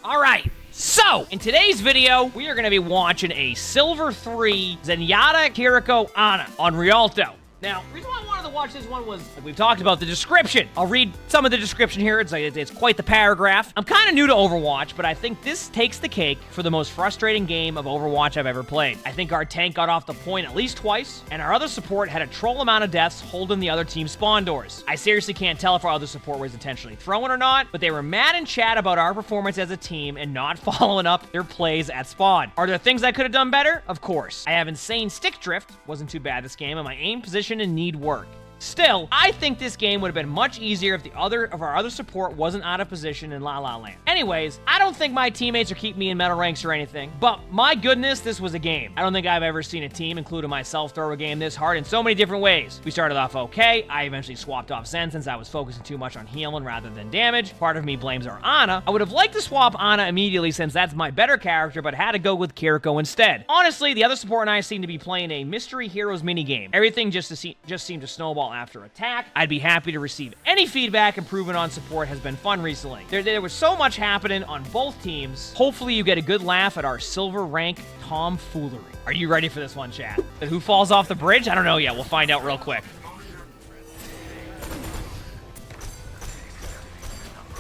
All right. So, in today's video, we are going to be watching a Silver 3 Zenyatta Kiriko Ana on Rialto. Now, the reason why I wanted to watch this one was, like we've talked about, the description. I'll read some of the description here. It's quite the paragraph. I'm kind of new to Overwatch, but I think this takes the cake for the most frustrating game of Overwatch I've ever played. I think our tank got off the point at least twice, and our other support had a troll amount of deaths holding the other team's spawn doors. I seriously can't tell if our other support was intentionally throwing or not, but they were mad in chat about our performance as a team and not following up their plays at spawn. Are there things I could have done better? Of course. I have insane stick drift, wasn't too bad this game, and my aim position and need work. Still, I think this game would have been much easier if our other support wasn't out of position in La La Land. Anyways, I don't think my teammates are keeping me in medal ranks or anything, but my goodness, this was a game. I don't think I've ever seen a team, including myself, throw a game this hard in so many different ways. We started off okay. I eventually swapped off Zen since I was focusing too much on healing rather than damage. Part of me blames our Ana. I would have liked to swap Ana immediately since that's my better character, but had to go with Kiriko instead. Honestly, the other support and I seem to be playing a Mystery Heroes minigame. Everything just seemed to snowball after attack. I'd be happy to receive any feedback. Improvement on support has been fun recently. There was so much happening on both teams. Hopefully you get a good laugh at our silver rank tomfoolery. Are you ready for this one, chat? Who falls off the bridge? I don't know yet. We'll find out real quick.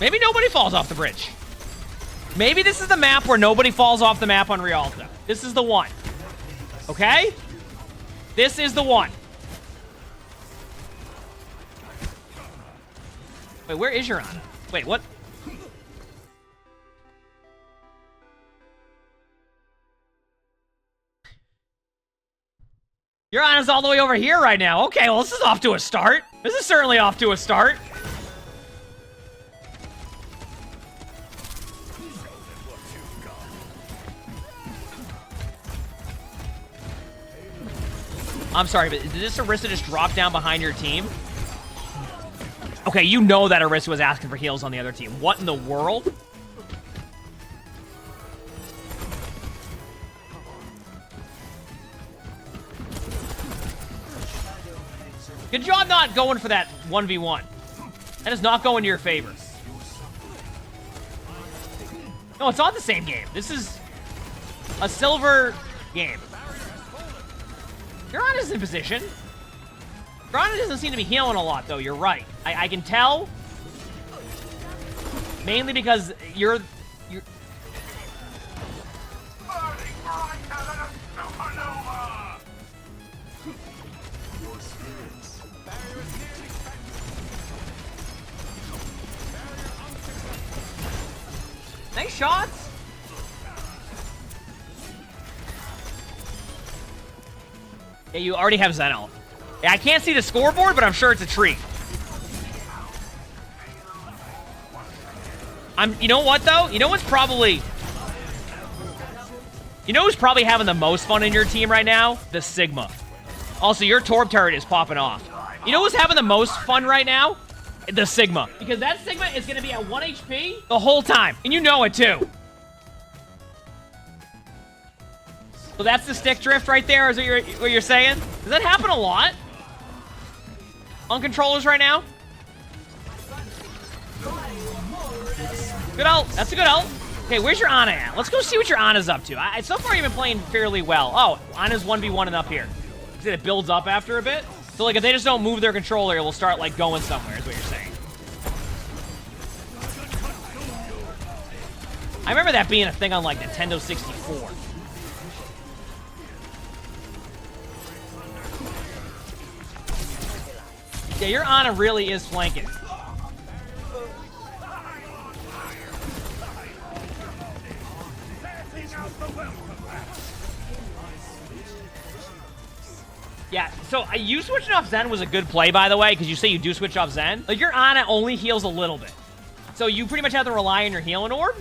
Maybe nobody falls off the bridge. Maybe this is the map where nobody falls off the map on Rialto. This is the one. Okay? This is the one. Wait, where is your Ana? Wait, what? Your Ana's all the way over here right now. Okay, well, this is off to a start. This is certainly off to a start. I'm sorry, but did this Orisa just drop down behind your team? Okay, you know that Orisa was asking for heals on the other team. What in the world? Good job not going for that 1v1. That is not going to your favor. No, it's not the same game. This is a silver game. Your Ana's in position. Your Ana doesn't seem to be healing a lot, though. You're right. I can tell. Mainly because you're... Nice shots. Yeah, you already have Zen ult. Yeah, I can't see the scoreboard, but I'm sure it's a treat. You know what, though? You know what's probably... You know who's probably having the most fun in your team right now? The Sigma. Also, your Torb turret is popping off. You know who's having the most fun right now? The Sigma. Because that Sigma is going to be at 1 HP the whole time. And you know it, too. So that's the stick drift right there, is what you're saying? Does that happen a lot? On controllers right now? Good ult. That's a good ult. Okay, where's your Ana at? Let's go see what your Ana's up to. So far, you've been playing fairly well. Oh, Ana's 1v1 up here. See, it builds up after a bit. So, like, if they just don't move their controller, it will start, like, going somewhere, is what you're saying. I remember that being a thing on, like, Nintendo 64. Yeah, your Ana really is flanking. Yeah, so you switching off Zen was a good play, by the way, because you say you do switch off Zen. Like, your Ana only heals a little bit. So you pretty much have to rely on your healing orb.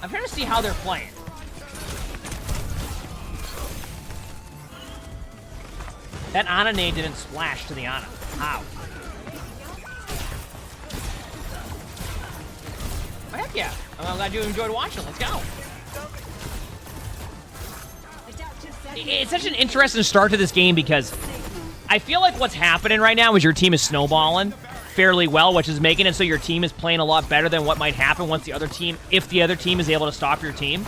I'm trying to see how they're playing. That Ana nade didn't splash to the Ana. How? Oh, heck yeah. I'm glad you enjoyed watching. Let's go. It's such an interesting start to this game because I feel like what's happening right now is your team is snowballing fairly well, which is making it so your team is playing a lot better than what might happen once the other team, if the other team is able to stop your team.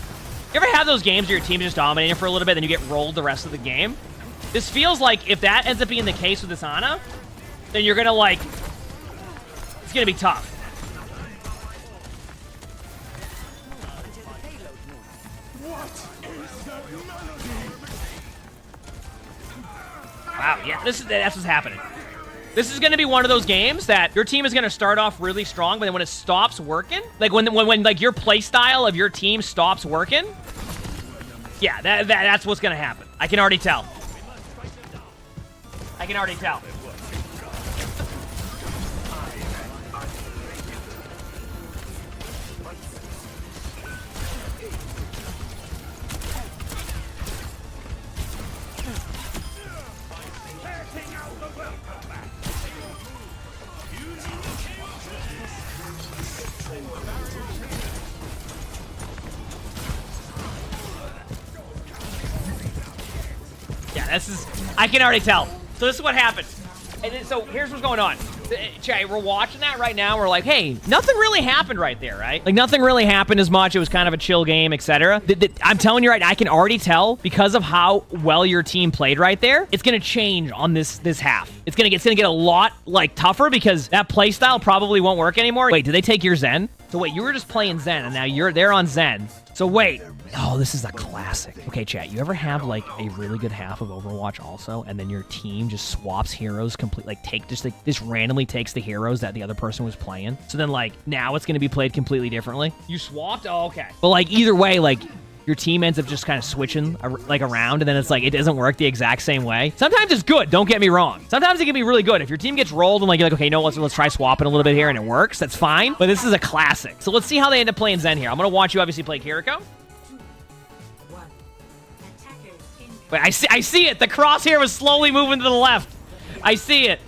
You ever have those games where your team is just dominating for a little bit, then you get rolled the rest of the game? This feels like if that ends up being the case with this Ana, then you're gonna like, it's gonna be tough. Wow, yeah, that's what's happening. This is going to be one of those games that your team is going to start off really strong, but then when it stops working, like when like your play style of your team stops working, yeah, that's what's going to happen. I can already tell. I can already tell. Yeah, this is, I can already tell. So this is what happened. And then, so here's what's going on. Chay, we're watching that right now. We're like, hey, nothing really happened right there, right? Like nothing really happened as much. It was kind of a chill game, etc. I'm telling you right, I can already tell because of how well your team played right there. It's gonna change on this half. It's gonna get a lot like tougher because that play style probably won't work anymore. Wait, did they take your Zen? So wait, you were just playing Zen and now they're on Zen. So wait. Oh, this is a classic. Okay, chat, you ever have like a really good half of Overwatch also, and then your team just swaps heroes completely, like this randomly takes the heroes that the other person was playing. So then like now it's gonna be played completely differently. You swapped? Oh, okay. But like either way, like your team ends up just kind of switching like around, and then it's like it doesn't work the exact same way. Sometimes it's good, don't get me wrong. Sometimes it can be really good. If your team gets rolled and like you're like, okay, no, let's try swapping a little bit here and it works, that's fine. But this is a classic. So let's see how they end up playing Zen here. I'm gonna watch you obviously play Kiriko. Wait, I see it. The crosshair was slowly moving to the left. I see it.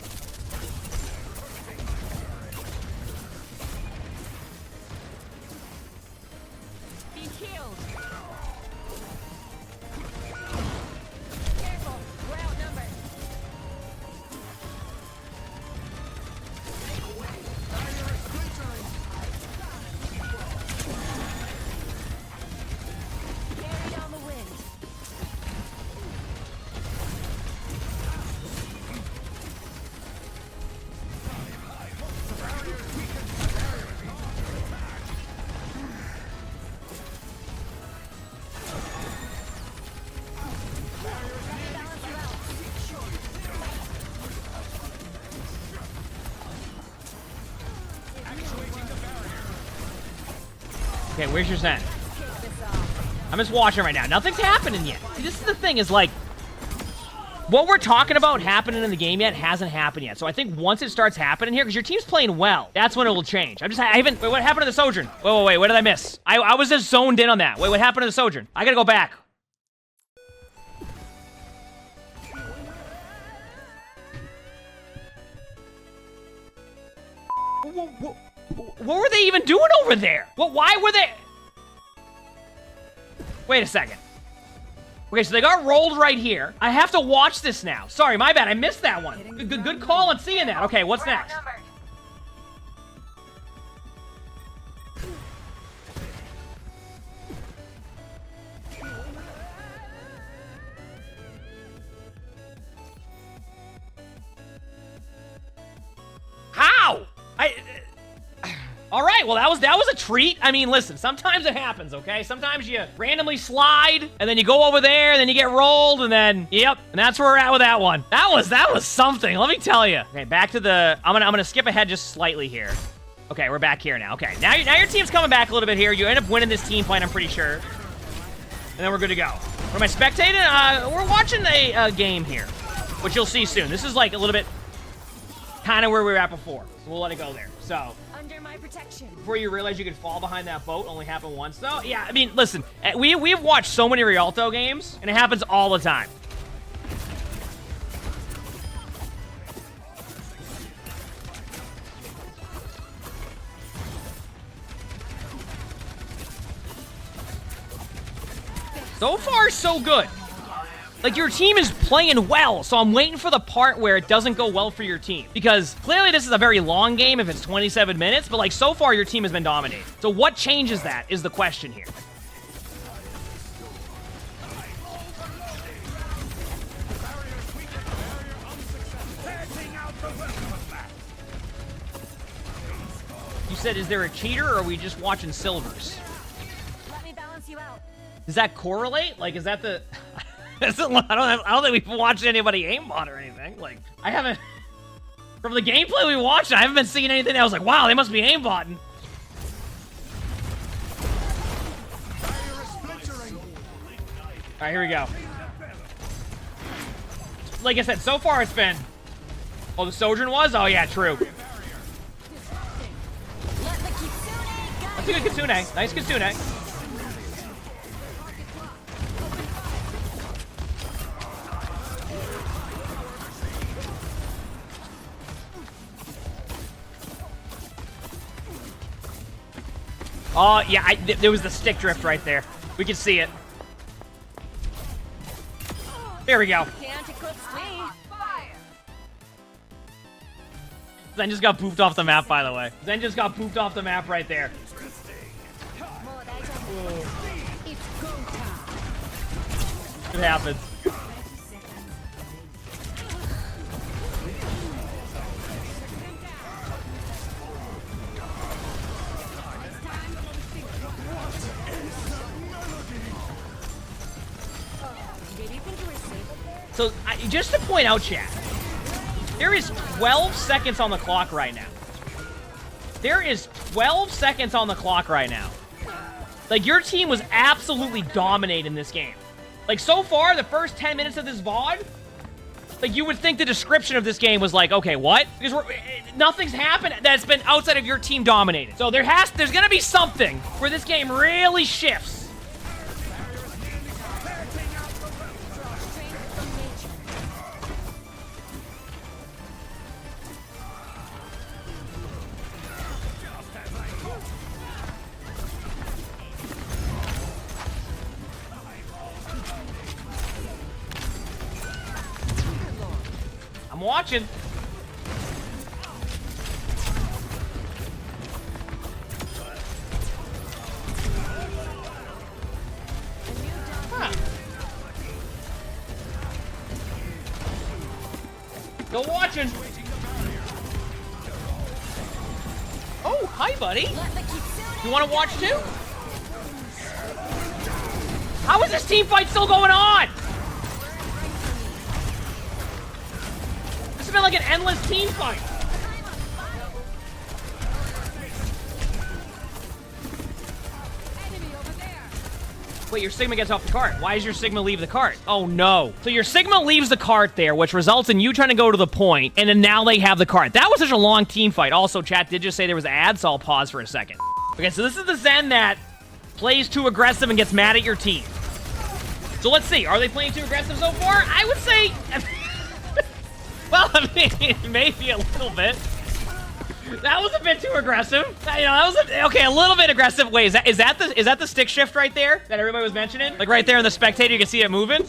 Okay, where's your Zen? I'm just watching right now. Nothing's happening yet. See, this is the thing, is like, what we're talking about happening in the game yet hasn't happened yet. So I think once it starts happening here, because your team's playing well, that's when it will change. I haven't, wait, what happened to the Sojourn? Wait, what did I miss? I was just zoned in on that. Wait, what happened to the Sojourn? I gotta go back. What were they even doing over there? Why were they? Wait a second. Okay, so they got rolled right here. I have to watch this now. Sorry, my bad. I missed that one. Good call on seeing that. Okay, what's next? How? All right, well, that was a treat. I mean, listen, sometimes it happens, okay? Sometimes you randomly slide, and then you go over there, and then you get rolled, and then, yep, and that's where we're at with that one. That was something, let me tell you. Okay, back to the, I'm gonna skip ahead just slightly here. Okay, we're back here now. Okay, now your team's coming back a little bit here. You end up winning this team fight, I'm pretty sure. And then we're good to go. What am I spectating? We're watching a game here, which you'll see soon. This is like a little bit kind of where we were at before, so we'll let it go there. So, under my protection. Before you realize you could fall behind that boat, only happened once though. Yeah, I mean, listen, we've watched so many Rialto games, and it happens all the time. So far, so good. Like, your team is playing well, so I'm waiting for the part where it doesn't go well for your team. Because clearly this is a very long game if it's 27 minutes, but like so far your team has been dominating. So what changes that is the question here. You said, is there a cheater, or are we just watching silvers? Let me balance you out. Does that correlate? Like, is that the... I don't think we've watched anybody aimbot or anything. Like, I haven't... From the gameplay we watched, I haven't been seeing anything. I was like, wow, they must be aimbotting. All right, here we go. Like I said, so far it's been... Oh, the Sojourn was? Oh, yeah, true. That's a good Kitsune. Nice Kitsune. Oh, yeah, there was the stick drift right there. We can see it. There we go. Zen just got pooped off the map, by the way. Zen just got pooped off the map right there. It happens. So, just to point out, chat, there is 12 seconds on the clock right now. There is 12 seconds on the clock right now. Like, your team was absolutely dominating this game. Like, so far, the first 10 minutes of this VOD, like, you would think the description of this game was like, okay, what? Because nothing's happened that's been outside of your team dominating. So there's gonna be something where this game really shifts. I'm watching. Huh. Still watching. Oh, hi, buddy. You want to watch too? How is this team fight still going on? It's been like an endless team fight. Wait, your Sigma gets off the cart. Why does your Sigma leave the cart? Oh, no. So your Sigma leaves the cart there, which results in you trying to go to the point, and then now they have the cart. That was such a long team fight. Also, chat did just say there was ads, so I'll pause for a second. Okay, so this is the Zen that plays too aggressive and gets mad at your team. So let's see. Are they playing too aggressive so far? I would say... Well, I mean, maybe a little bit. That was a bit too aggressive. You know, that was okay, a little bit aggressive. Wait, is that the stick shift right there that everybody was mentioning? Like right there in the spectator, you can see it moving.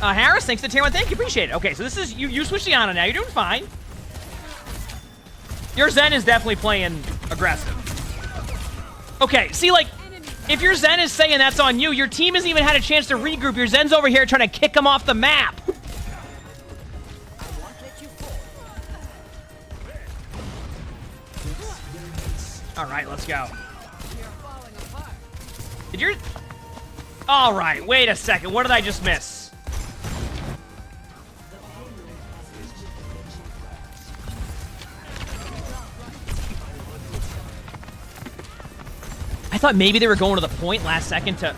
Harris, thanks to tier 1. Thank you, appreciate it. Okay, so this is you switched the Ana now. You're doing fine. Your Zen is definitely playing aggressive. Okay, see, like, if your Zen is saying that's on you, your team hasn't even had a chance to regroup. Your Zen's over here trying to kick him off the map. All right, let's go. Did your... All right, wait a second. What did I just miss? I thought maybe they were going to the point last second to...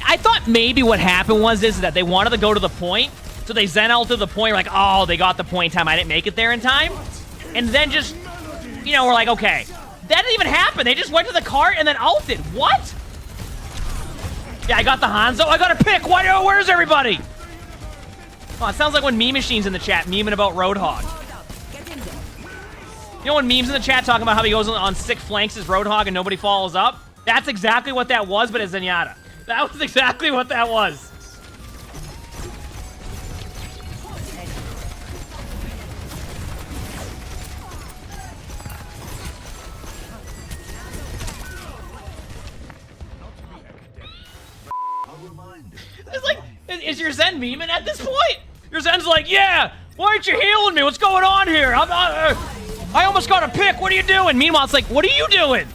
I thought maybe what happened was that they wanted to go to the point, so they Zen ulted the point, like, oh, they got the point in time, I didn't make it there in time, and then just you know, we're like, okay, that didn't even happen. They just went to the cart and then ulted. What? Yeah, I got the Hanzo. I got to pick. Where's everybody? Oh, it sounds like when Meme Machine's in the chat memeing about Roadhog. You know when Meme's in the chat talking about how he goes on sick flanks as Roadhog and nobody follows up? That's exactly what that was, but as Zenyatta. That was exactly what that was. It's like, is your Zen memeing at this point? Your Zen's like, yeah, why aren't you healing me? What's going on here? I almost got a pick. What are you doing? Meanwhile, it's like, what are you doing?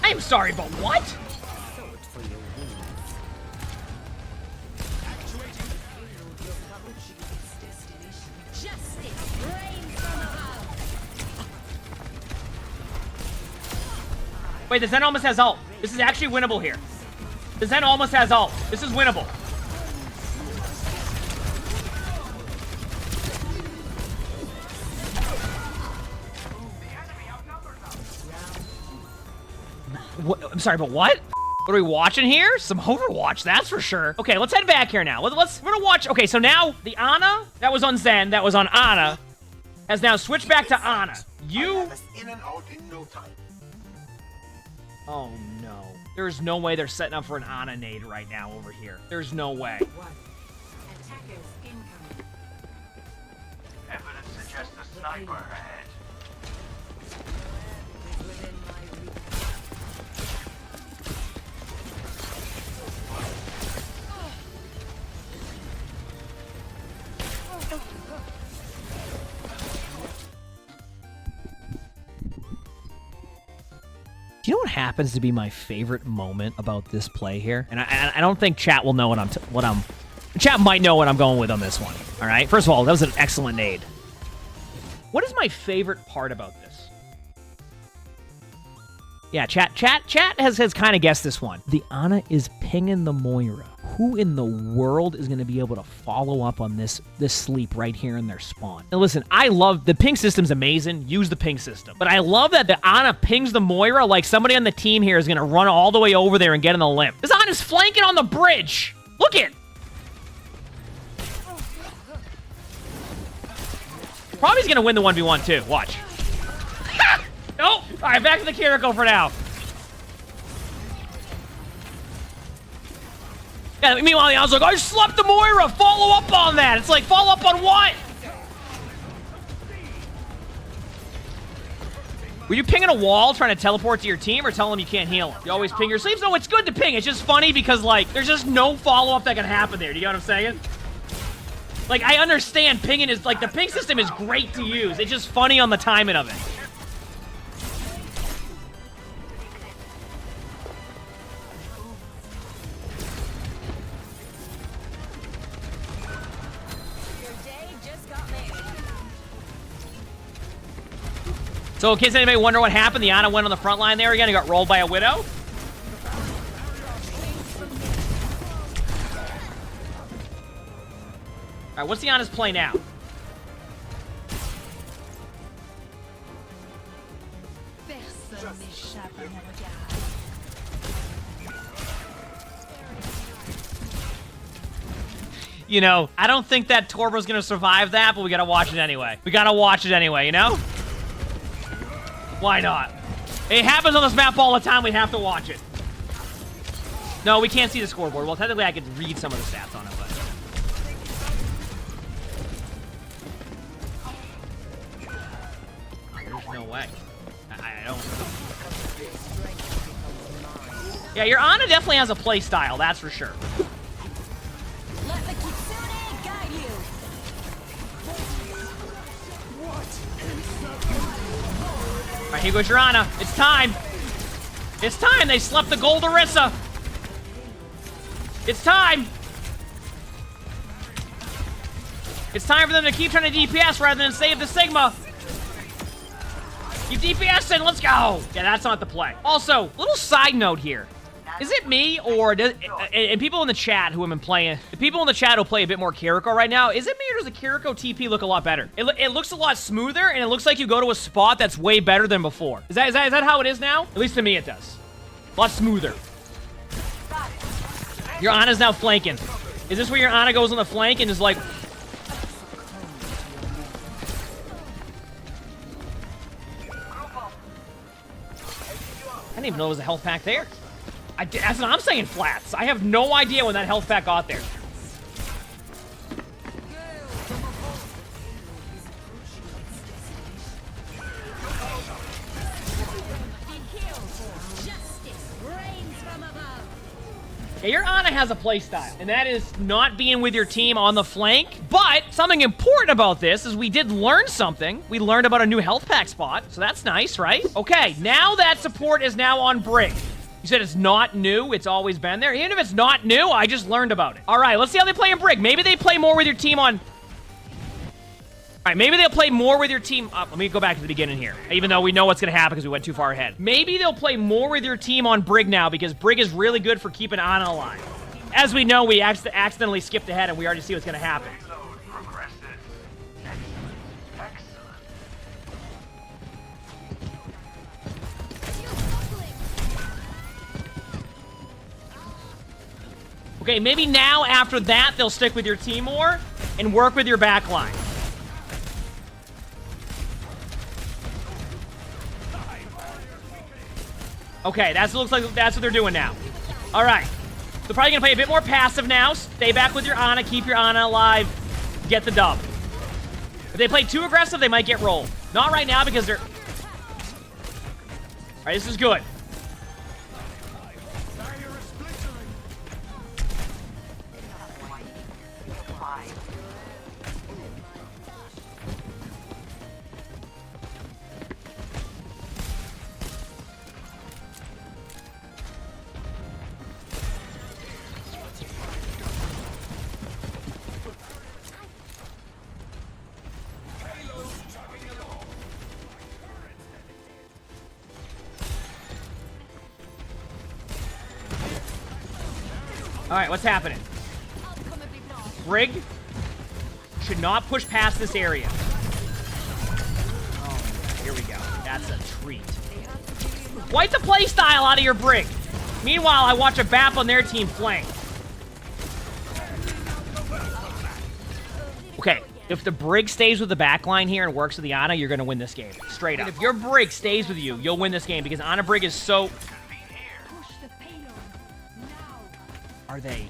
I'm sorry, but what? Wait, the Zen almost has ult. This is actually winnable here. The Zen almost has ult. This is winnable. What? I'm sorry, but what? What are we watching here? Some Overwatch, that's for sure. Okay, let's head back here now. We're gonna watch. Okay, so now the Ana that was on Zen, that was on Ana, has now switched back to Ana. You. In and out in no time. Oh no. There's no way they're setting up for an Ana nade right now over here. There's no way. Evidence suggests a sniper ahead. Do you know what happens to be my favorite moment about this play here? And I don't think chat will know chat might know what I'm going with on this one. All right. First of all, that was an excellent nade. What is my favorite part about this? Yeah, chat has kind of guessed this one. The Ana is pinging the Moira. Who in the world is going to be able to follow up on this sleep right here in their spawn? Now listen, I love the ping system's amazing. Use the ping system. But I love that the Ana pings the Moira like somebody on the team here is going to run all the way over there and get in the limb. This Ana's flanking on the bridge. Look it. Probably going to win the 1v1 too. Watch. Nope. All right, back to the Kiriko for now. Yeah, meanwhile, I was like, I slept the Moira. Follow up on that. It's like, follow up on what? Were you pinging a wall trying to teleport to your team or tell them you can't heal them? You always ping your sleeves? No, it's good to ping. It's just funny because, like, there's just no follow-up that can happen there. Do you get what I'm saying? Like, I understand pinging is, like, the ping system is great to use. It's just funny on the timing of it. So in case anybody wonder what happened, the Ana went on the front line there again. He got rolled by a Widow. All right, what's the Ana's play now? You know, I don't think that Torbo's gonna survive that, but we gotta watch it anyway. We gotta watch it anyway, you know? Why not? It happens on this map all the time. We have to watch it. No, we can't see the scoreboard. Well, technically, I could read some of the stats on it, but... There's no way. I don't... Yeah, your Ana definitely has a play style, that's for sure. Let the Kitsune guide you. All right, here goes your Ana. It's time. It's time. They slept the gold Orisa. It's time. It's time for them to keep trying to DPS rather than save the Sigma. Keep DPSing, let's go. Yeah, that's not the play. Also, little side note here. Is it me, or and people in the chat who have been playing, the people in the chat who play a bit more Kiriko right now, is it me, or does the Kiriko TP look a lot better? It looks a lot smoother, and it looks like you go to a spot that's way better than before. Is that how it is now? At least to me it does. A lot smoother. Your Ana's now flanking. Is this where your Ana goes on the flank and is like... I didn't even know there was a health pack there. That's what I'm saying, Flats. I have no idea when that health pack got there. Yeah, your Ana has a playstyle, and that is not being with your team on the flank. But something important about this is we did learn something. We learned about a new health pack spot, so that's nice, right? Okay, now that support is now on Brig. You said it's not new, it's always been there. Even if it's not new, I just learned about it. All right, let's see how they play in Brig. Maybe they play more with your team on... All right, maybe they'll play more with your team... let me go back to the beginning here, even though we know what's going to happen because we went too far ahead. Maybe they'll play more with your team on Brig now because Brig is really good for keeping Ana alive. As we know, we accidentally skipped ahead and we already see what's going to happen. Okay, maybe now, after that, they'll stick with your team more and work with your backline. Okay, looks like that's what they're doing now. All right. They're probably going to play a bit more passive now. Stay back with your Ana, keep your Ana alive, get the dub. If they play too aggressive, they might get rolled. Not right now because they're... All right, this is good. All right, what's happening? Brig should not push past this area. Oh, here we go. That's a treat. Wipe the playstyle out of your Brig. Meanwhile, I watch a BAP on their team flank. Okay, if the Brig stays with the backline here and works with the Ana, you're going to win this game. Straight up. If your Brig stays with you, you'll win this game because Ana Brig is so... Are they?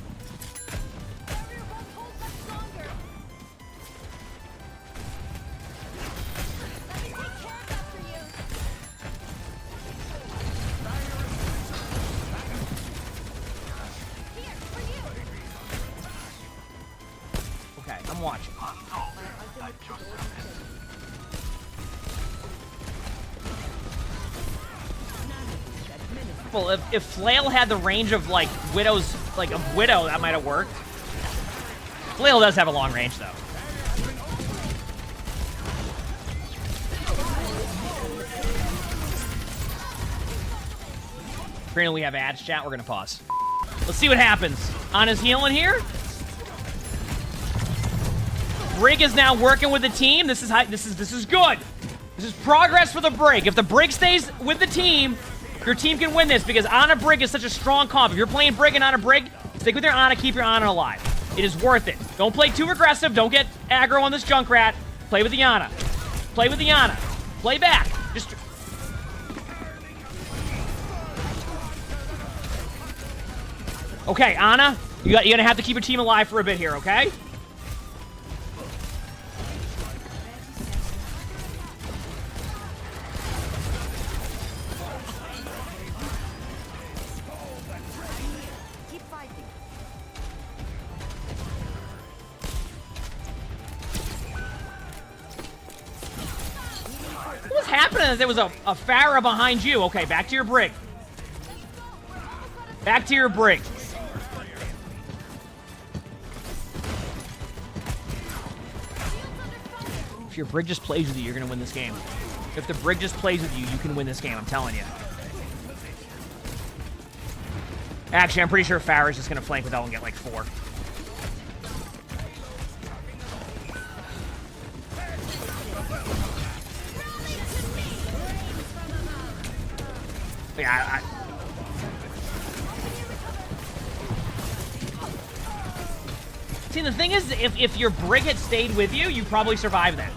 Okay, I'm watching. Well, if Flail had the range of, like, Widow's, like, a Widow, that might have worked. Flail does have a long range, though. Apparently we have ads, chat. We're gonna pause. Let's see what happens. Ana's healing here. Brig is now working with the team. This is good. This is progress for the Brig. If the Brig stays with the team, your team can win this because Ana Brig is such a strong comp. If you're playing Brig and Ana Brig, stick with your Ana, keep your Ana alive. It is worth it. Don't play too aggressive. Don't get aggro on this Junkrat. Play with the Ana. Play with the Ana. Play back. Just... Okay, Ana, you're gonna have to keep your team alive for a bit here, okay? What's happening? There was a Pharah behind you. Okay, back to your Brig. Back to your Brig. If your brig just plays with you, you're gonna win this game. If the brig just plays with you, you can win this game, I'm telling you. Actually, I'm pretty sure Farah's just gonna flank with L and get like 4. Yeah, See, the thing is, if your brig had stayed with you, you probably survived that.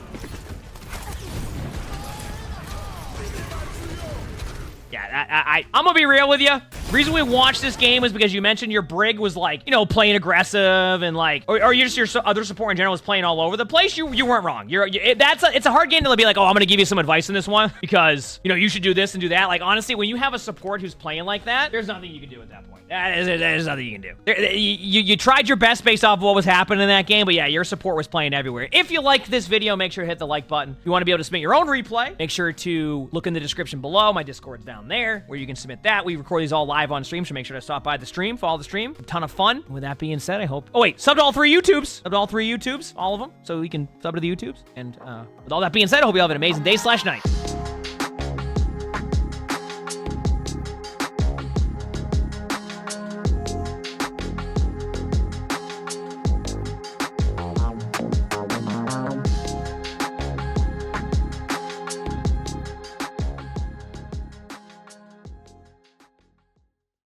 Yeah, I'm gonna be real with you. The reason we watched this game is because you mentioned your brig was like, you know, playing aggressive and like, or you just your other support in general was playing all over the place. You weren't wrong. It's a hard game to be like, oh, I'm gonna give you some advice in this one because, you know, you should do this and do that. Like, honestly, when you have a support who's playing like that, there's nothing you can do at that point. There's nothing you can do. You tried your best based off of what was happening in that game, but yeah, your support was playing everywhere. If you liked this video, make sure to hit the like button. If you want to be able to submit your own replay, make sure to look in the description below. My Discord's down there where you can submit that. We record these all live on stream, so make sure to stop by the stream, follow the stream. A ton of fun. With that being said, I hope... Oh, wait, sub to all 3 YouTubes. Sub to all 3 YouTubes, all of them, so we can sub to the YouTubes. And with all that being said, I hope you all have an amazing day/night.